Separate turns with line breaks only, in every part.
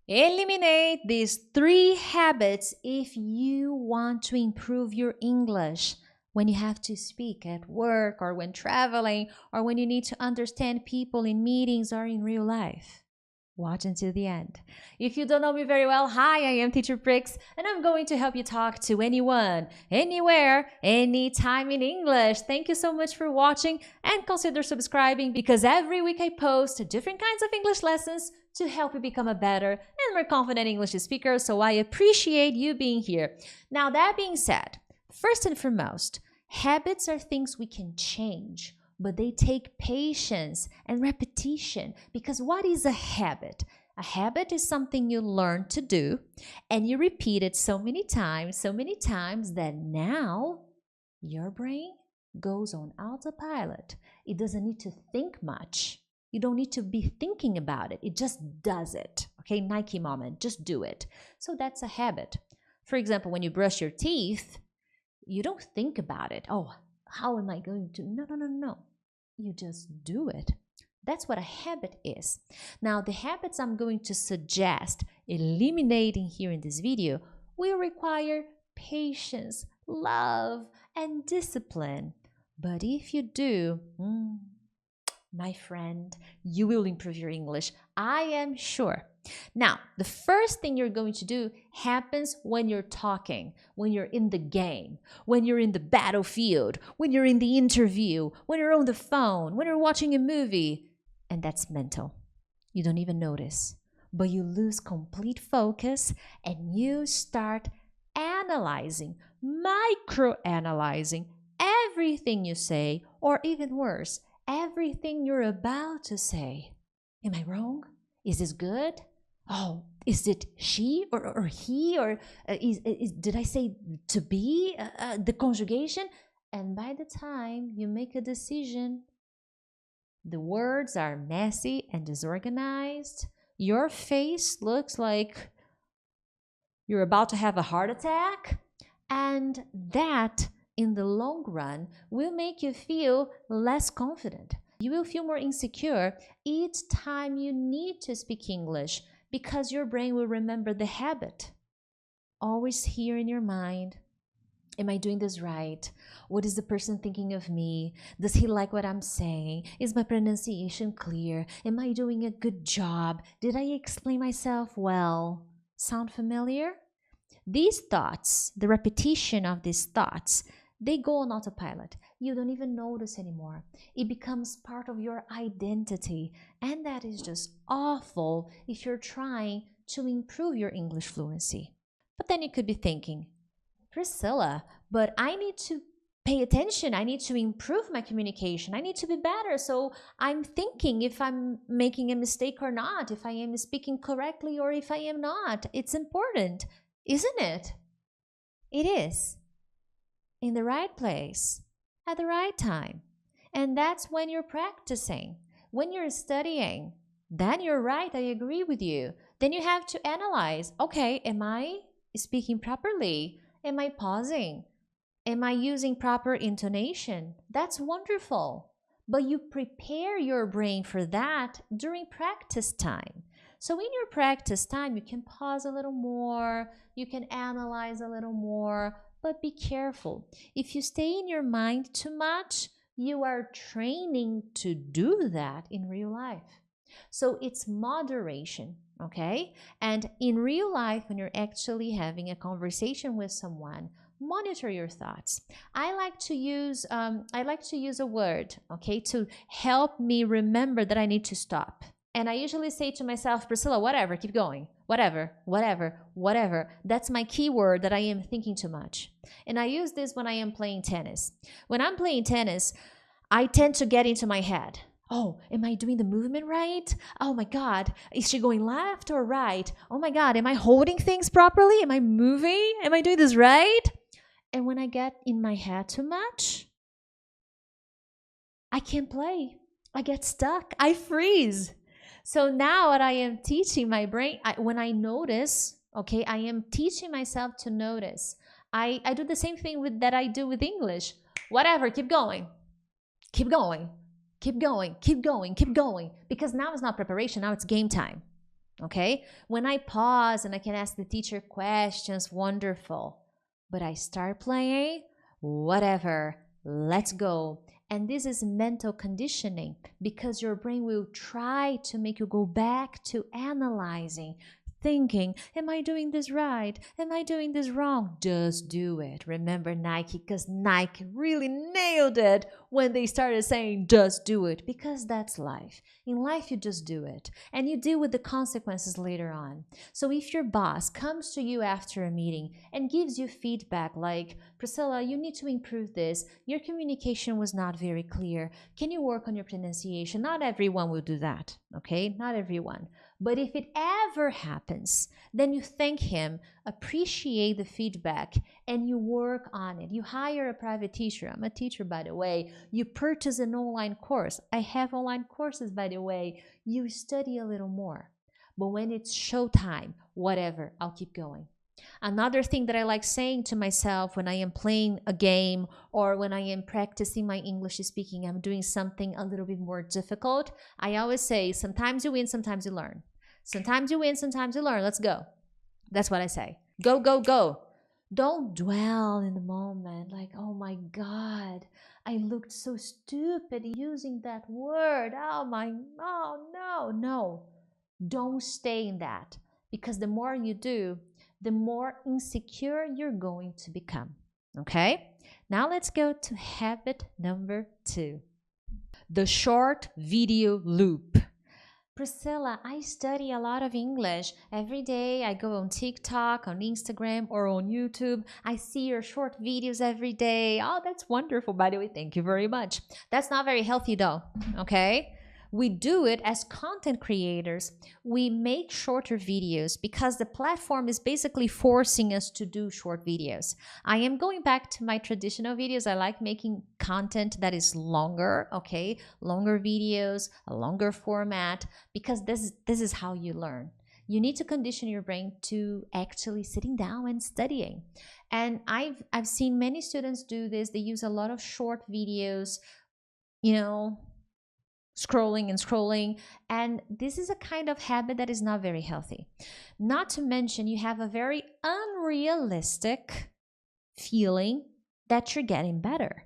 Eliminate these 3 habits if you want to improve your English when you have to speak at work or when traveling or when you need to understand people in meetings or in real life. Watch until the end. If you don't know me very well, hi, I am Teacher Prix, and I'm going to help you talk to anyone, anywhere, anytime in English. Thank you so much for watching and consider subscribing because every week I post different kinds of English lessons to help you become a better and more confident English speaker, so I appreciate you being here. Now, that being said, first and foremost, habits are things we can change, but they take patience and repetition because what is a habit? A habit is something you learn to do and you repeat it so many times that now your brain goes on autopilot. It doesn't need to think much. You don't need to be thinking about it. It just does it. Okay, Nike moment, just do it. So that's a habit. For example, when you brush your teeth, you don't think about it. Oh, how am I going to? No. You just do it. That's what a habit is. Now, the habits I'm going to suggest eliminating here in this video will require patience, love, and discipline. But if you do, my friend, you will improve your English. I am sure. Now, the first thing you're going to do happens when you're talking, when you're in the game, when you're in the battlefield, when you're in the interview, when you're on the phone, when you're watching a movie. And that's mental. You don't even notice. But you lose complete focus and you start analyzing, micro-analyzing everything you say, or even worse, everything you're about to say. Am I wrong? Is this good? Oh, is it she or he? Or did I say to be? The conjugation? And by the time you make a decision, the words are messy and disorganized. Your face looks like you're about to have a heart attack. And that, in the long run, will make you feel less confident. You will feel more insecure each time you need to speak English because your brain will remember the habit. Always hear in your mind, am I doing this right? What is the person thinking of me? Does he like what I'm saying? Is my pronunciation clear? Am I doing a good job? Did I explain myself well? Sound familiar? These thoughts, the repetition of these thoughts, they go on autopilot. You don't even notice anymore. It becomes part of your identity. And that is just awful if you're trying to improve your English fluency. But then you could be thinking, Priscilla, but I need to pay attention. I need to improve my communication. I need to be better. So I'm thinking if I'm making a mistake or not, if I am speaking correctly or if I am not. It's important, isn't it? It is. In the right place, at the right time. And that's when you're practicing. When you're studying, then you're right, I agree with you. Then you have to analyze, okay, am I speaking properly? Am I pausing? Am I using proper intonation? That's wonderful. But you prepare your brain for that during practice time. So in your practice time, you can pause a little more, you can analyze a little more, but be careful. If you stay in your mind too much, you are training to do that in real life. So it's moderation, okay? And in real life, when you're actually having a conversation with someone, monitor your thoughts. I like to use a word, okay, to help me remember that I need to stop. And I usually say to myself, Priscilla, whatever, keep going. Whatever. That's my keyword that I am thinking too much. And I use this when I am playing tennis. When I'm playing tennis, I tend to get into my head. Oh, am I doing the movement right? Oh my God, is she going left or right? Oh my God, am I holding things properly? Am I moving? Am I doing this right? And when I get in my head too much, I can't play. I get stuck. I freeze. So now what I am teaching my brain, when I notice, okay, I am teaching myself to notice. I do the same thing that I do with English. Whatever, keep going. Keep going. Keep going. Keep going. Keep going. Because now it's not preparation, now it's game time. Okay? When I pause and I can ask the teacher questions, wonderful. But I start playing, whatever, let's go. And this is mental conditioning because your brain will try to make you go back to analyzing, thinking, am I doing this right? Am I doing this wrong? Just do it. Remember Nike, because Nike really nailed it when they started saying, just do it, because that's life. In life, you just do it and you deal with the consequences later on. So if your boss comes to you after a meeting and gives you feedback like, Priscilla, you need to improve this. Your communication was not very clear. Can you work on your pronunciation? Not everyone will do that, okay? Not everyone. But if it ever happens, then you thank him, appreciate the feedback, and you work on it. You hire a private teacher. I'm a teacher, by the way. You purchase an online course. I have online courses, by the way. You study a little more. But when it's showtime, whatever, I'll keep going. Another thing that I like saying to myself when I am playing a game or when I am practicing my English speaking, I'm doing something a little bit more difficult. I always say, sometimes you win, sometimes you learn. Sometimes you win, sometimes you learn. Let's go. That's what I say. Go, go, go. Don't dwell in the moment like, oh my God, I looked so stupid using that word. Oh no. Don't stay in that because the more you do, the more insecure you're going to become. Okay? Now let's go to habit number 2. The short video loop. Priscilla, I study a lot of English. Every day I go on TikTok, on Instagram, or on YouTube. I see your short videos every day. Oh, that's wonderful, by the way. Thank you very much. That's not very healthy though, okay? We do it as content creators. We make shorter videos because the platform is basically forcing us to do short videos. I am going back to my traditional videos. I like making content that is longer, okay? Longer videos, a longer format, because this is how you learn. You need to condition your brain to actually sitting down and studying. And I've seen many students do this. They use a lot of short videos, scrolling, and this is a kind of habit that is not very healthy. Not to mention, you have a very unrealistic feeling that you're getting better.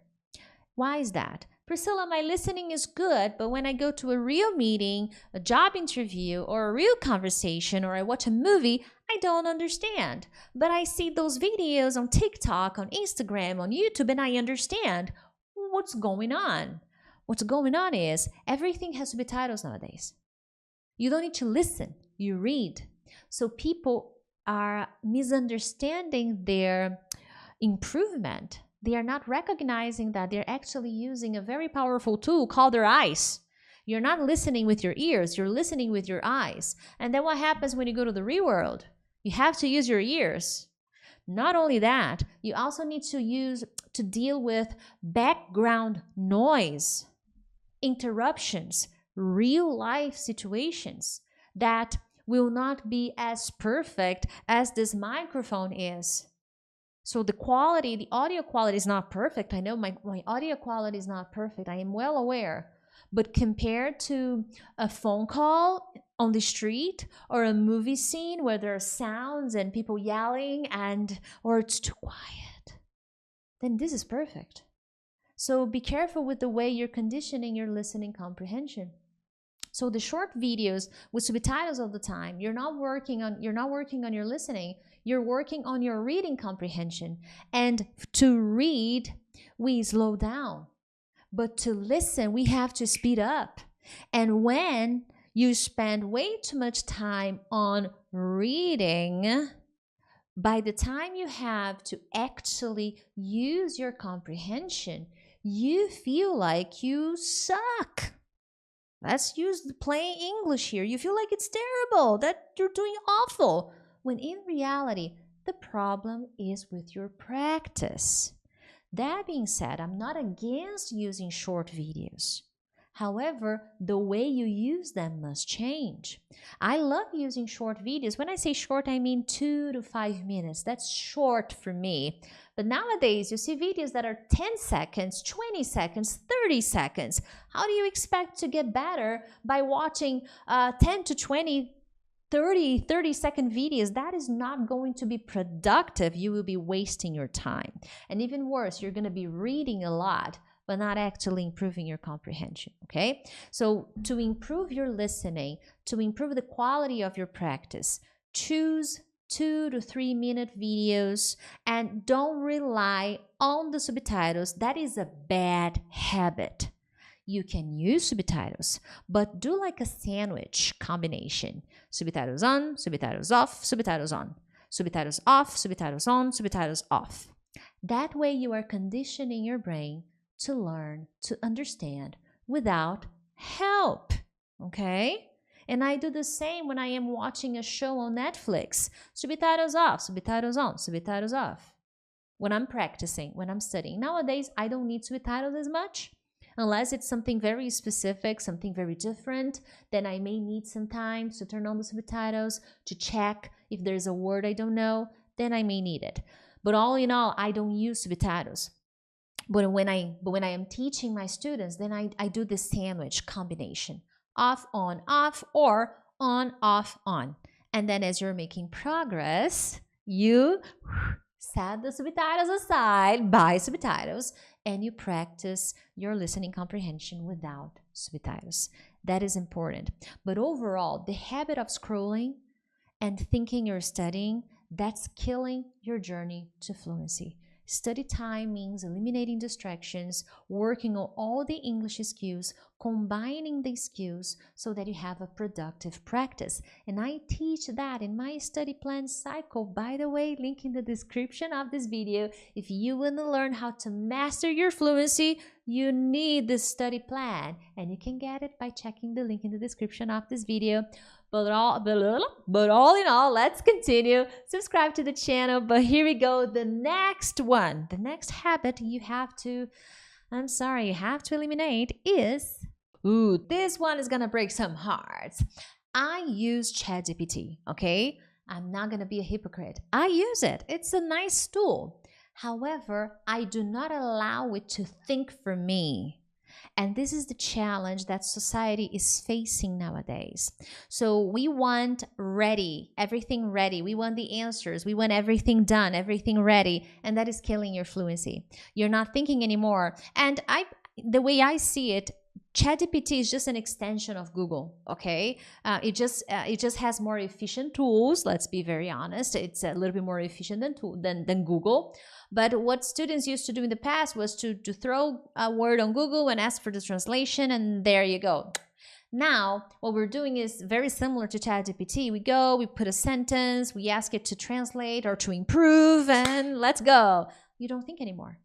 Why is that? Priscilla, my listening is good, but when I go to a real meeting, a job interview, or a real conversation, or I watch a movie, I don't understand. But I see those videos on TikTok, on Instagram, on YouTube, and I understand what's going on. What's going on is everything has subtitles nowadays. You don't need to listen, you read. So people are misunderstanding their improvement. They are not recognizing that they're actually using a very powerful tool called their eyes. You're not listening with your ears, you're listening with your eyes. And then what happens when you go to the real world? You have to use your ears. Not only that, you also need to deal with background noise, interruptions, real life situations that will not be as perfect as this microphone is. So the audio quality is not perfect. I know my audio quality is not perfect. I am well aware. But compared to a phone call on the street or a movie scene where there are sounds and people yelling or it's too quiet, then this is perfect. So be careful with the way you're conditioning your listening comprehension. So the short videos with subtitles all the time, you're not working on your listening, you're working on your reading comprehension. And to read, we slow down. But to listen, we have to speed up. And when you spend way too much time on reading, by the time you have to actually use your comprehension, you feel like you suck. Let's use the plain English here. You feel like it's terrible, that you're doing awful. When in reality, the problem is with your practice. That being said, I'm not against using short videos. However, the way you use them must change. I love using short videos. When I say short, I mean 2 to 5 minutes. That's short for me. But nowadays, you see videos that are 10 seconds, 20 seconds, 30 seconds. How do you expect to get better by watching 10 to 20 30-second videos, that is not going to be productive. You will be wasting your time. And even worse, you're going to be reading a lot, but not actually improving your comprehension, okay? So to improve your listening, to improve the quality of your practice, choose 2 to 3 minute videos and don't rely on the subtitles. That is a bad habit. You can use subtitles, but do like a sandwich combination. Subtitles on, subtitles off, subtitles on. Subtitles off, subtitles on, subtitles off. That way you are conditioning your brain to learn, to understand without help, okay? And I do the same when I am watching a show on Netflix. Subtitles off, subtitles on, subtitles off. When I'm practicing, when I'm studying. Nowadays, I don't need subtitles as much. Unless it's something very specific, something very different, then I may need some time to turn on the subtitles, to check if there's a word I don't know, then I may need it. But all in all, I don't use subtitles. But when I am teaching my students, then I do this sandwich combination. Off, or on, off, on. And then as you're making progress, you set the subtitles aside, buy subtitles, and you practice your listening comprehension without subtitles. That is important. But overall, the habit of scrolling and thinking you're studying, that's killing your journey to fluency. Study time means eliminating distractions, working on all the English skills, combining the skills so that you have a productive practice. And I teach that in my study plan cycle. By the way, link in the description of this video. If you want to learn how to master your fluency, you need this study plan. And you can get it by checking the link in the description of this video. But all in all, let's continue. Subscribe to the channel. But here we go. The next one, the next habit you have to eliminate is, this one is gonna break some hearts. I use ChatGPT, okay? I'm not gonna be a hypocrite. I use it. It's a nice tool. However, I do not allow it to think for me. And this is the challenge that society is facing nowadays. So we want everything ready. We want the answers. We want everything done, everything ready. And that is killing your fluency. You're not thinking anymore. And the way I see it, ChatGPT is just an extension of Google, okay? It just has more efficient tools. Let's be very honest. It's a little bit more efficient than Google. But what students used to do in the past was to throw a word on Google and ask for the translation, and there you go. Now, what we're doing is very similar to ChatGPT. We put a sentence, we ask it to translate or to improve, and let's go. You don't think anymore.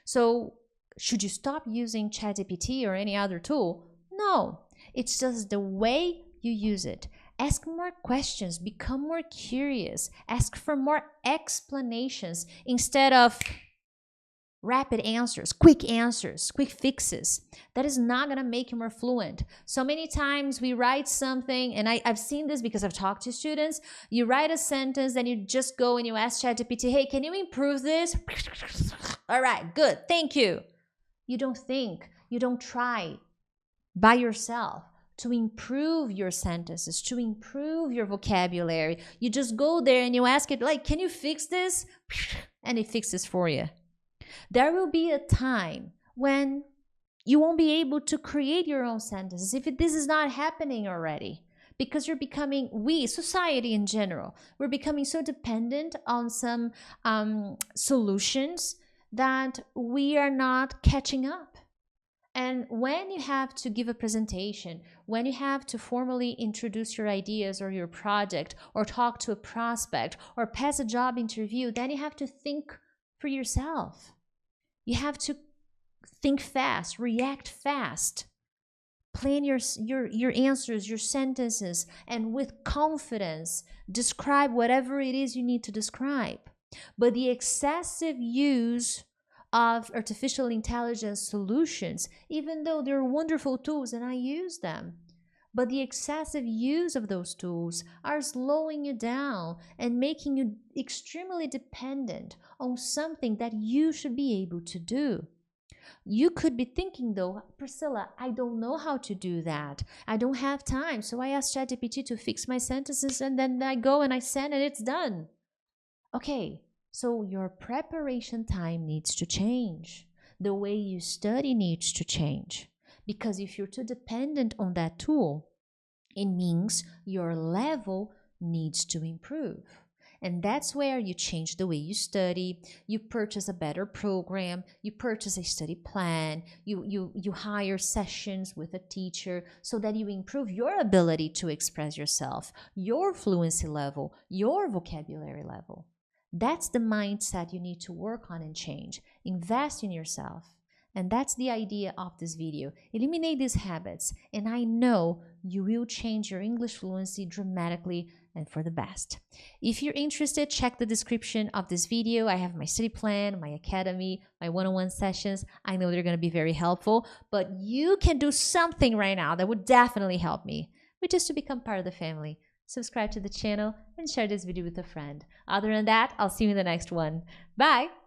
So, should you stop using ChatGPT or any other tool? No, it's just the way you use it. Ask more questions, become more curious, ask for more explanations instead of rapid answers, quick fixes. That is not going to make you more fluent. So many times we write something, and I've seen this because I've talked to students. You write a sentence, then you just go and you ask ChatGPT, hey, can you improve this? All right, good, thank you. You don't think, you don't try by yourself to improve your sentences, to improve your vocabulary. You just go there and you ask it, like, can you fix this? And it fixes for you. There will be a time when you won't be able to create your own sentences if this is not happening already. Because you're becoming, society in general, we're becoming so dependent on some solutions that we are not catching up. And when you have to give a presentation, when you have to formally introduce your ideas or your project, or talk to a prospect, or pass a job interview, then you have to think for yourself. You have to think fast, react fast, plan your answers, your sentences, and with confidence, describe whatever it is you need to describe. But the excessive use of artificial intelligence solutions, even though they're wonderful tools and I use them, but the excessive use of those tools are slowing you down and making you extremely dependent on something that you should be able to do. You could be thinking though, Priscilla, I don't know how to do that. I don't have time. So I asked ChatGPT to fix my sentences and then I go and I send and it's done. Okay, so your preparation time needs to change. The way you study needs to change. Because if you're too dependent on that tool, it means your level needs to improve. And that's where you change the way you study, you purchase a better program, you purchase a study plan, you hire sessions with a teacher so that you improve your ability to express yourself, your fluency level, your vocabulary level. That's the mindset you need to work on and change. Invest in yourself. And that's the idea of this video. Eliminate these habits, and I know you will change your English fluency dramatically and for the best. If you're interested, check the description of this video. I have my study plan, my academy, my one-on-one sessions. I know they're going to be very helpful, but you can do something right now that would definitely help me, which is to become part of the family. Subscribe to the channel and share this video with a friend. Other than that, I'll see you in the next one. Bye!